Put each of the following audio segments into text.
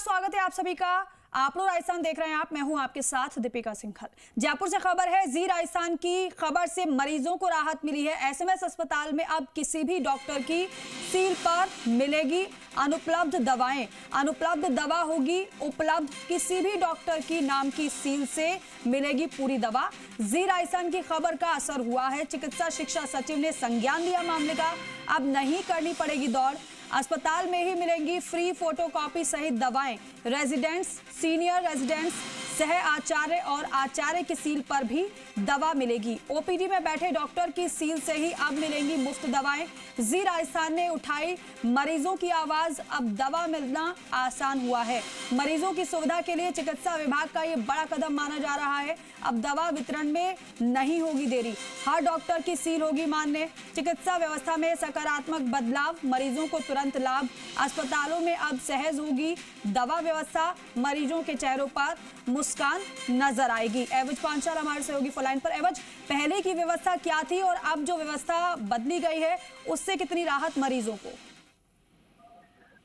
स्वागत है आप सभी का। आप लोग राजस्थान देख रहे हैं मैं हूं आपके साथ दीपिका सिंघल। जयपुर से खबर है, जी राजस्थान की खबर से मरीजों को राहत मिली है। एसएमएस अस्पताल में अब किसी भी डॉक्टर की सील पर मिलेगी अनुपलब्ध दवाएं। अनुपलब्ध दवा होगी उपलब्ध, किसी भी डॉक्टर की नाम की सील से मिलेगी पूरी दवा। जी राजस्थान की खबर का असर हुआ है। चिकित्सा शिक्षा सचिव ने संज्ञान लिया मामले का। अब नहीं करनी पड़ेगी दौड़, अस्पताल में ही मिलेंगी फ्री फोटोकॉपी सहित दवाएं। रेजिडेंट्स, सीनियर रेजिडेंट्स, सह आचार्य और आचार्य की सील पर भी दवा मिलेगी। ओपीडी में बैठे डॉक्टर की सील से ही अब मिलेंगी मुफ्त दवाएं। जी राजस्थान ने उठाई मरीजों की आवाज, अब दवा मिलना आसान हुआ है। मरीजों की सुविधा के लिए चिकित्सा विभाग का ये बड़ा कदम माना जा रहा है। अब दवा वितरण में नहीं होगी देरी, हर डॉक्टर की सील होगी मान्य। चिकित्सा व्यवस्था में सकारात्मक बदलाव, मरीजों को तुरंत लाभ। अस्पतालों में अब सहज होगी दवा व्यवस्था, मरीजों के चेहरों पर मुस्कान नजर आएगी। एवज पांचाल हमारे सहयोगी फोनलाइन पर। एवज, पहले की व्यवस्था क्या थी और अब जो व्यवस्था बदली गई है उससे कितनी राहत मरीजों को?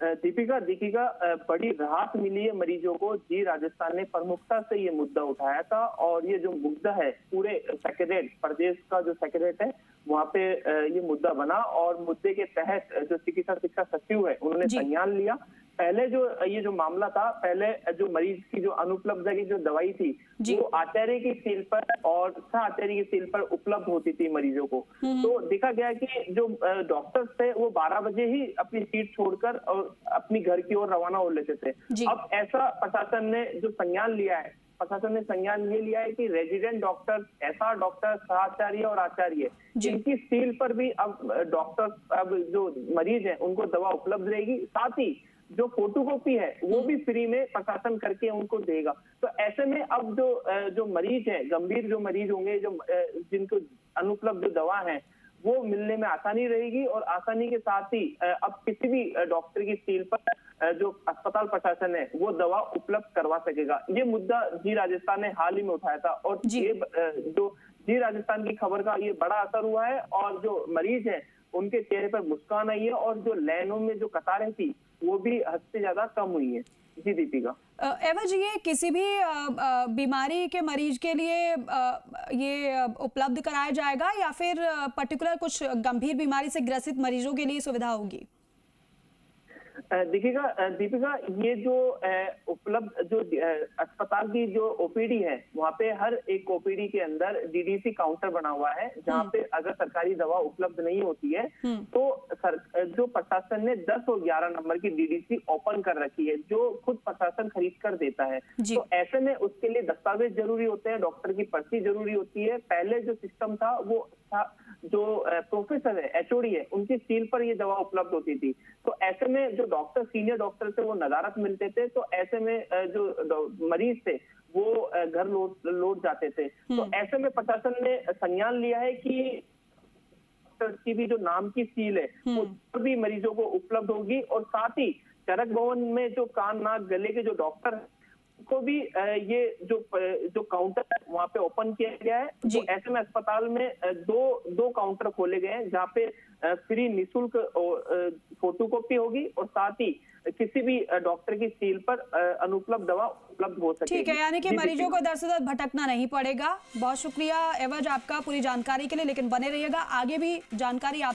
दीपिका बड़ी राहत मिली है मरीजों को। जी राजस्थान ने प्रमुखता से ये मुद्दा उठाया था और ये जो मुद्दा है पूरे सेक्रेटरीट, प्रदेश का जो सेक्रेटरीट है वहाँ पे ये मुद्दा बना और मुद्दे के तहत जो चिकित्सा शिक्षा सचिव है उन्होंने संज्ञान लिया। पहले जो ये जो मामला था, पहले जो मरीज की जो अनुपलब्ध की जो दवाई थी वो आचार्य की सील पर और सह आचार्य की सील पर उपलब्ध होती थी मरीजों को। तो देखा गया कि जो डॉक्टर्स थे वो 12 बजे ही अपनी सीट छोड़कर और अपनी घर की ओर रवाना हो लेते थे। अब ऐसा प्रशासन ने जो संज्ञान लिया है, प्रशासन ने संज्ञान ये लिया है कि रेजिडेंट डॉक्टर, ऐसा डॉक्टर, सहाचार्य और आचार्य, जिनकी सील पर भी अब डॉक्टर, अब जो मरीज है उनको दवा उपलब्ध रहेगी। साथ ही जो फोटोकॉपी है वो भी फ्री में प्रशासन करके उनको देगा। तो ऐसे में अब जो मरीज है, गंभीर जो मरीज होंगे, जो जिनको अनुपलब्ध दवा है, वो मिलने में आसानी रहेगी और आसानी के साथ ही अब किसी भी डॉक्टर की सील पर जो अस्पताल प्रशासन है वो दवा उपलब्ध करवा सकेगा। ये मुद्दा जी राजस्थान ने हाल ही में उठाया था और ये जो जी राजस्थान की खबर का ये बड़ा असर हुआ है और जो मरीज है उनके चेहरे पर मुस्कान आई है और जो लाइनों में जो कतारें थी वो भी हद से ज्यादा कम हुई है। जी दीपिका। एवज, ये किसी भी बीमारी के मरीज के लिए ये उपलब्ध कराया जाएगा या फिर पर्टिकुलर कुछ गंभीर बीमारी से ग्रसित मरीजों के लिए सुविधा होगी? देखिएगा दीपिका, ये जो उपलब्ध जो अस्पताल की जो ओपीडी है वहाँ पे हर एक ओपीडी के अंदर डीडीसी काउंटर बना हुआ है, जहाँ पे अगर सरकारी दवा उपलब्ध नहीं होती है तो जो प्रशासन ने 10 और 11 नंबर की डीडीसी ओपन कर रखी है, जो खुद प्रशासन खरीद कर देता है। तो ऐसे में उसके लिए दस्तावेज जरूरी होते हैं, डॉक्टर की पर्ची जरूरी होती है। पहले जो सिस्टम था वो जो प्रोफेसर है, एचओडी है, उनकी सील पर ये दवा उपलब्ध होती थी। तो ऐसे में जो डॉक्टर, सीनियर डॉक्टर थे वो नदारत मिलते थे। तो ऐसे में जो मरीज थे वो घर लौट जाते थे। तो ऐसे में प्रशासन ने संज्ञान लिया है कि डॉक्टर की भी जो नाम की सील है वो सभी मरीजों को उपलब्ध होगी और साथ ही चरक भवन में जो कान, नाक, गले के जो डॉक्टर को भी ये जो काउंटर वहाँ पे ओपन किया गया है। तो ऐसे में अस्पताल में दो काउंटर खोले गए हैं जहाँ पे फ्री निःशुल्क फोटोकॉपी होगी और साथ ही किसी भी डॉक्टर की सील पर अनुपलब्ध दवा उपलब्ध हो सकेगी। ठीक है, यानी कि मरीजों को दर से दर भटकना नहीं पड़ेगा। बहुत शुक्रिया एवज आपका पूरी जानकारी के लिए, लेकिन बने रहिएगा, आगे भी जानकारी आप